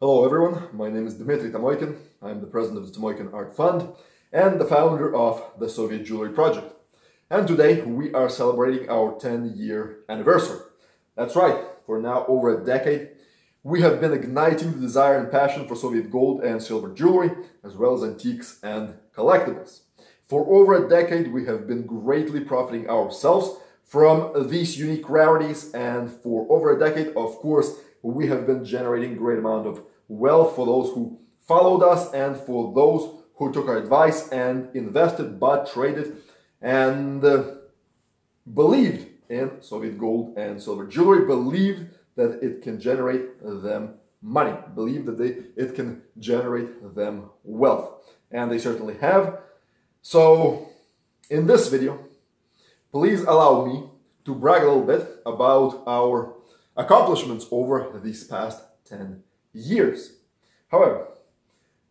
Hello everyone, my name is Dmitry Tamoykin. I'm the president of the Tamoykin Art Fund and the founder of the Soviet Jewelry Project. And today we are celebrating our 10-year anniversary. That's right, for now over a decade, we have been igniting the desire and passion for Soviet gold and silver jewelry, as well as antiques and collectibles. For over a decade, we have been greatly profiting ourselves from these unique rarities, and for over a decade, of course, we have been generating a great amount of wealth for those who followed us and for those who took our advice and invested, bought, traded, and believed in Soviet gold and silver jewelry, believed that it can generate them money, believed that it can generate them wealth. And they certainly have. So in this video, please allow me to brag a little bit about our accomplishments over these past 10 years. However,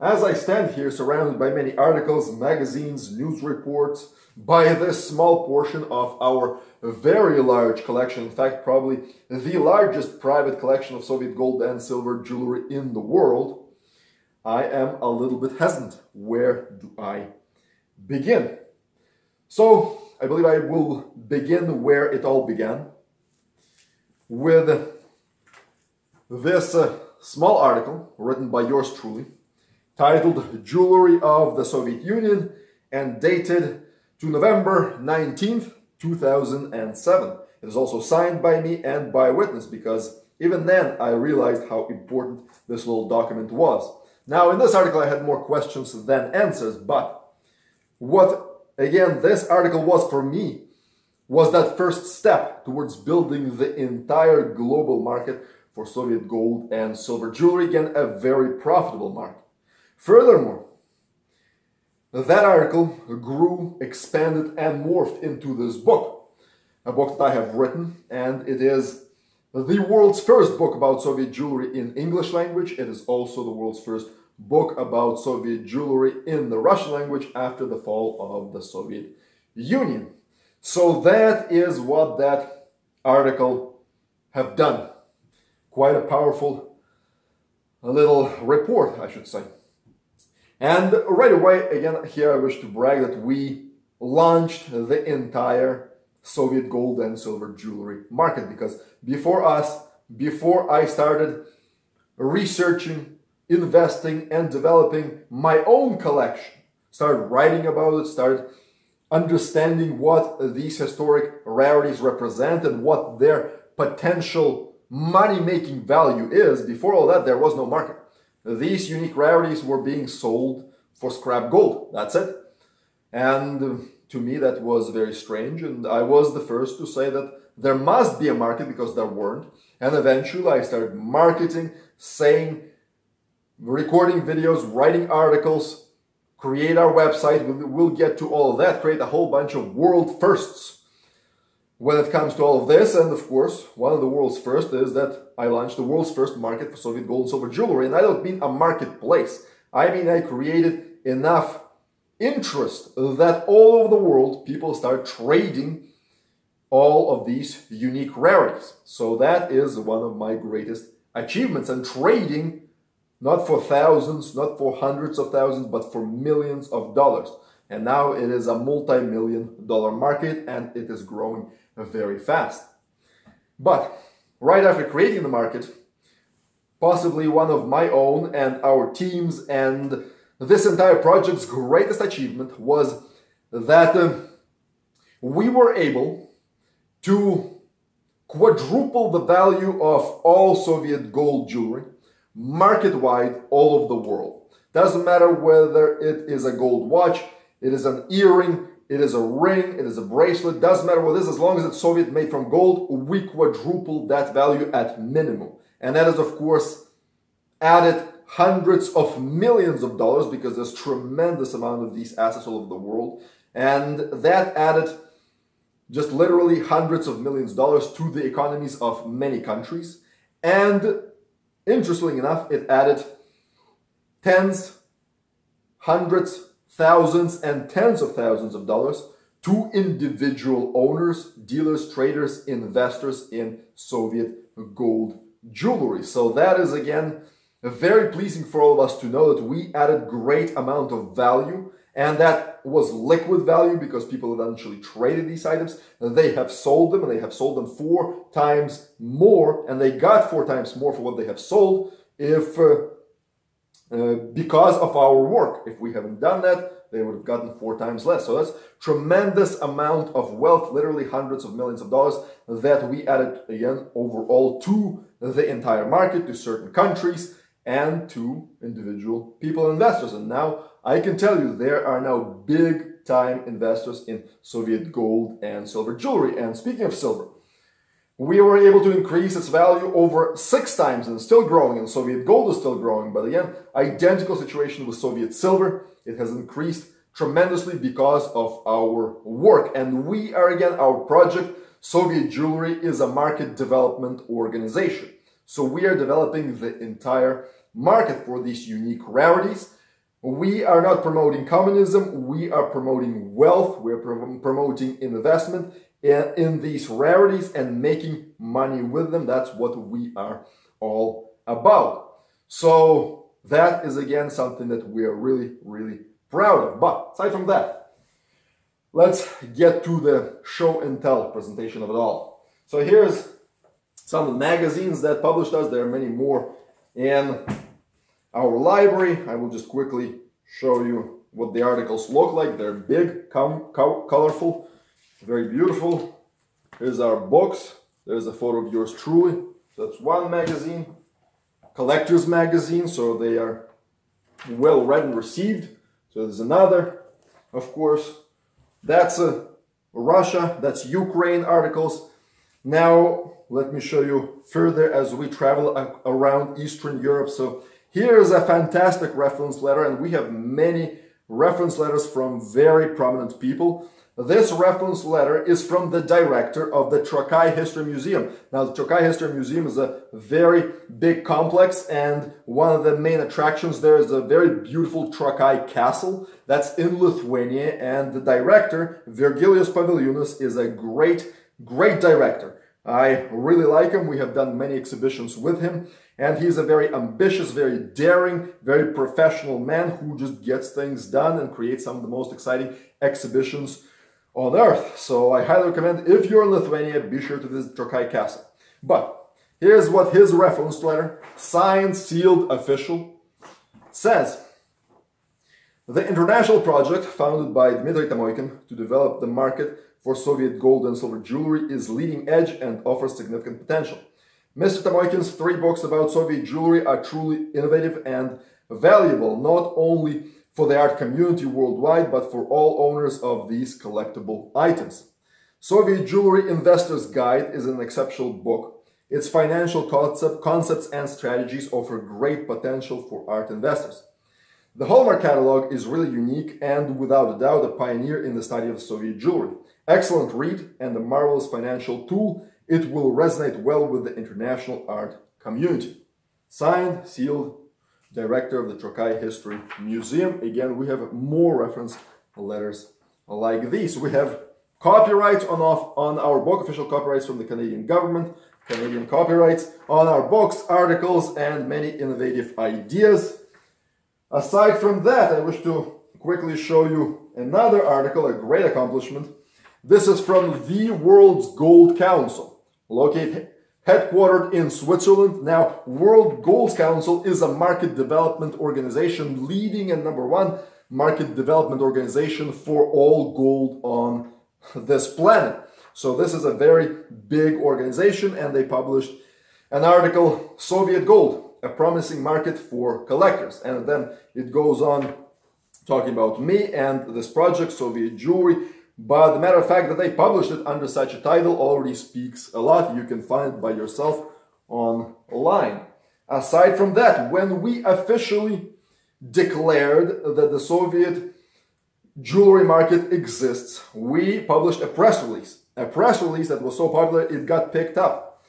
as I stand here surrounded by many articles, magazines, news reports, by this small portion of our very large collection, in fact probably the largest private collection of Soviet gold and silver jewelry in the world, I am a little bit hesitant. Where do I begin? So I believe I will begin where it all began, with this small article written by yours truly, titled Jewelry of the Soviet Union and dated to November 19th, 2007. It is also signed by me and by a witness, because even then I realized how important this little document was. Now, in this article I had more questions than answers, but what, again, this article was for me was that first step towards building the entire global market for Soviet gold and silver jewelry, again, a very profitable market. Furthermore, that article grew, expanded, and morphed into this book, a book that I have written, and it is the world's first book about Soviet jewelry in English language. It is also the world's first book about Soviet jewelry in the Russian language after the fall of the Soviet Union. So that is what that article have done. Quite a powerful little report, I should say. And right away, again, here I wish to brag that we launched the entire Soviet gold and silver jewelry market, because before I started researching, investing, and developing my own collection, started writing about it, started understanding what these historic rarities represent and what their potential money-making value is, before all that, there was no market. These unique rarities were being sold for scrap gold. That's it. And to me, that was very strange. And I was the first to say that there must be a market, because there weren't. And eventually I started marketing, saying, recording videos, writing articles, create our website. We'll get to all of that, create a whole bunch of world firsts when it comes to all of this. And of course, one of the world's first is that I launched the world's first market for Soviet gold and silver jewelry. And I don't mean a marketplace. I mean I created enough interest that all over the world people start trading all of these unique rarities. So that is one of my greatest achievements. And trading not for thousands, not for hundreds of thousands, but for millions of dollars. And now it is a multi-million-dollar market, and it is growing very fast. But right after creating the market, possibly one of my own and our team's and this entire project's greatest achievement was that we were able to quadruple the value of all Soviet gold jewelry market-wide all over the world. Doesn't matter whether it is a gold watch, it is an earring, it is a ring, it is a bracelet, doesn't matter what it is, as long as it's Soviet made from gold, we quadrupled that value at minimum. And that is, of course, added hundreds of millions of dollars, because there's tremendous amount of these assets all over the world. And that added just literally hundreds of millions of dollars to the economies of many countries. And interestingly enough, it added tens, hundreds, thousands, and tens of thousands of dollars to individual owners, dealers, traders, investors in Soviet gold jewelry. So that is, again, very pleasing for all of us to know that we added great amount of value, and that was liquid value because people eventually traded these items. They have sold them, and they have sold them 4 times more, and they got 4 times more for what they have sold if because of our work. If we haven't done that, they would have gotten 4 times less. So that's tremendous amount of wealth, literally hundreds of millions of dollars that we added again overall to the entire market, to certain countries, and to individual people and investors. And now I can tell you there are now big time investors in Soviet gold and silver jewelry. And speaking of silver, we were able to increase its value over 6 times and still growing, and Soviet gold is still growing. But again, identical situation with Soviet silver. It has increased tremendously because of our work. And we are, again, our project, Soviet Jewellery, is a market development organization. So we are developing the entire market for these unique rarities. We are not promoting communism, we are promoting wealth, we are promoting investment in these rarities and making money with them. That's what we are all about. So that is again something that we are really, really proud of. But aside from that, let's get to the show and tell presentation of it all. So here's some of the magazines that published us. There are many more in our library. I will just quickly show you what the articles look like. They're big, colorful, very beautiful. Here's our books. There's a photo of yours truly. That's one magazine. Collectors magazine, so they are well read and received. So there's another, of course. That's Russia, that's Ukraine articles. Now, let me show you further as we travel around Eastern Europe. So here is a fantastic reference letter, and we have many reference letters from very prominent people. This reference letter is from the director of the Trakai History Museum. Now, the Trakai History Museum is a very big complex, and one of the main attractions there is a very beautiful Trakai castle that's in Lithuania, and the director, Virgilijus Paviliūnas, is a great director. I really like him. We have done many exhibitions with him, and he's a very ambitious, very daring, very professional man who just gets things done and creates some of the most exciting exhibitions on earth. So I highly recommend, if you're in Lithuania, be sure to visit Trakai Castle. But here's what his reference letter, signed, sealed, official, says. The international project founded by Dmitry Tamoikin to develop the market for Soviet gold and silver jewelry is leading edge and offers significant potential. Mr. Tamoikin's 3 books about Soviet jewelry are truly innovative and valuable, not only for the art community worldwide, but for all owners of these collectible items. Soviet Jewelry Investor's Guide is an exceptional book. Its financial concepts and strategies offer great potential for art investors. The Hallmark catalog is really unique and, without a doubt, a pioneer in the study of Soviet jewelry. Excellent read and a marvelous financial tool. It will resonate well with the international art community. Signed, sealed, director of the Trakai History Museum. Again, we have more reference letters like these. We have copyrights on our book, official copyrights from the Canadian government, Canadian copyrights on our books, articles, and many innovative ideas. Aside from that, I wish to quickly show you another article, a great accomplishment. This is from the World's Gold Council, headquartered in Switzerland. Now, World Gold Council is a market development organization, leading and #1 market development organization for all gold on this planet. So this is a very big organization, and they published an article, Soviet Gold, a promising market for collectors. And then it goes on talking about me and this project, Soviet Jewelry. But the matter of fact that they published it under such a title already speaks a lot. You can find it by yourself online. Aside from that, when we officially declared that the Soviet jewelry market exists, we published a press release. A press release that was so popular it got picked up.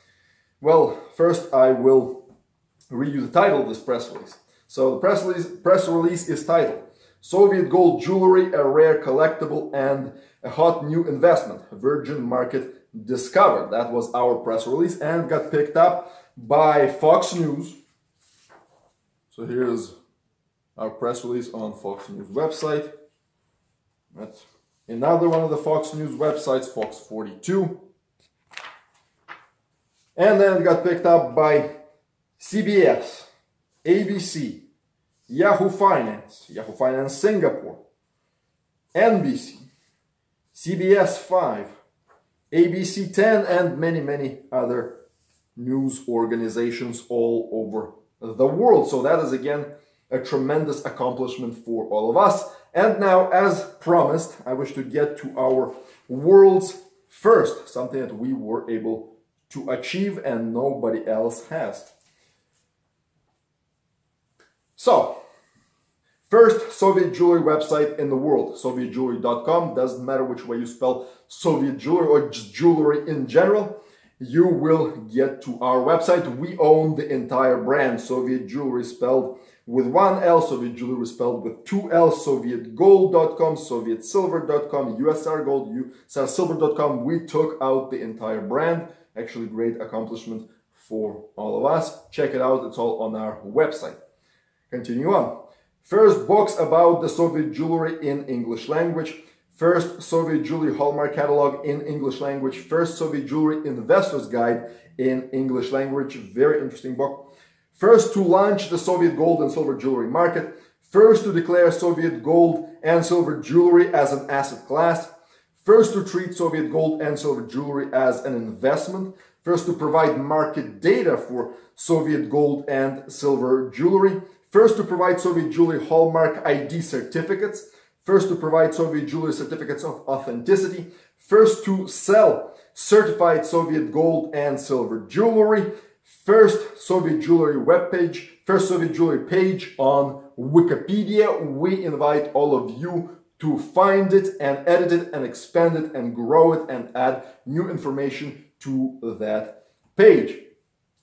Well, first I will read you the title of this press release. So the press release is titled, Soviet Gold Jewelry, a Rare Collectible and a Hot New Investment, Virgin Market Discovered. That was our press release and got picked up by Fox News, So here's our press release on Fox News website. That's another one of the Fox News websites, Fox 42. And then it got picked up by CBS, ABC, Yahoo Finance Singapore, NBC, CBS 5, ABC 10, and many, many other news organizations all over the world. So that is again a tremendous accomplishment for all of us. And now, as promised, I wish to get to our world's first, something that we were able to achieve and nobody else has. So, first Soviet jewelry website in the world, SovietJewellery.com. Doesn't matter which way you spell Soviet jewelry or just jewelry in general, you will get to our website. We own the entire brand. Soviet Jewelry spelled with one L, Soviet Jewelry spelled with two L's, SovietGold.com, SovietSilver.com, USR Gold, USRSilver.com. We took out the entire brand. Actually, great accomplishment for all of us. Check it out. It's all on our website. Continue on. First books about the Soviet jewelry in English language. First Soviet Jewelry Hallmark Catalog in English language. First Soviet Jewelry Investor's Guide in English language. Very interesting book. First to launch the Soviet gold and silver jewelry market. First to declare Soviet gold and silver jewelry as an asset class. First to treat Soviet gold and silver jewelry as an investment. First to provide market data for Soviet gold and silver jewelry. First to provide Soviet jewelry hallmark ID certificates. First to provide Soviet jewelry certificates of authenticity. First to sell certified Soviet gold and silver jewelry. First Soviet jewelry webpage. First Soviet jewelry page on Wikipedia. We invite all of you to find it and edit it and expand it and grow it and add new information to that page.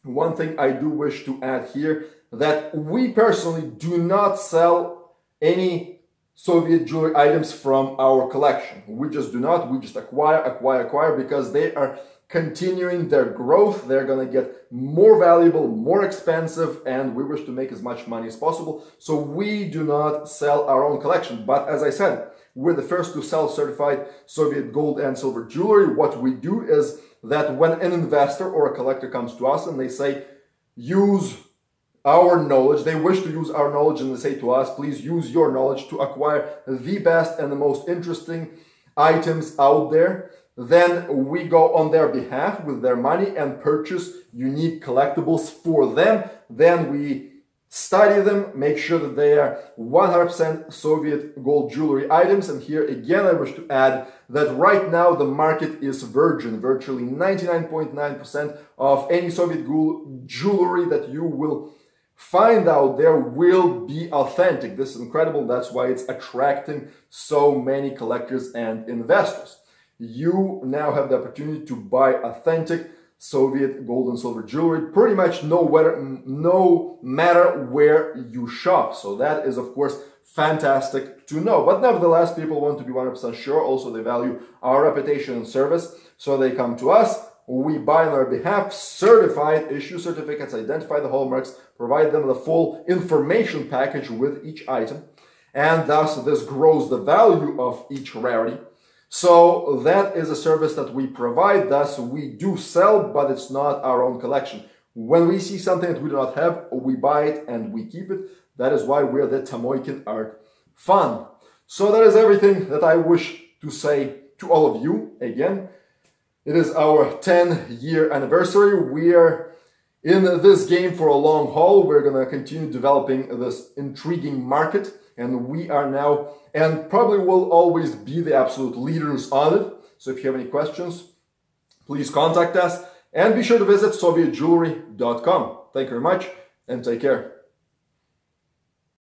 One thing I do wish to add here, that we personally do not sell any Soviet jewelry items from our collection. We just do not. We just acquire because they are continuing their growth. They're going to get more valuable, more expensive, and we wish to make as much money as possible. So we do not sell our own collection. But as I said, we're the first to sell certified Soviet gold and silver jewelry. What we do is that when an investor or a collector comes to us and they say, use our knowledge, they wish to use our knowledge, and they say to us, please use your knowledge to acquire the best and the most interesting items out there, then we go on their behalf with their money and purchase unique collectibles for them. Then we study them, make sure that they are 100% Soviet gold jewelry items. And here again, I wish to add that right now the market is virgin. Virtually 99.9% of any Soviet gold jewelry that you will find out there will be authentic. This is incredible. That's why it's attracting so many collectors and investors. You now have the opportunity to buy authentic Soviet gold and silver jewelry pretty much no matter where you shop. So that is, of course, fantastic to know. But nevertheless, people want to be 100% sure. Also, they value our reputation and service. So they come to us. We buy on their behalf, certified, issue certificates, identify the hallmarks, provide them the full information package with each item. And thus, this grows the value of each rarity. So that is a service that we provide. Thus, we do sell, but it's not our own collection. When we see something that we do not have, we buy it and we keep it. That is why we're the Tamoikin Art Fund. So that is everything that I wish to say to all of you. Again, it is our 10-year anniversary. We are in this game for a long haul. We're going to continue developing this intriguing market. And we are now, and probably will always be, the absolute leaders on it. So if you have any questions, please contact us. And be sure to visit SovietJewellery.com. Thank you very much and take care.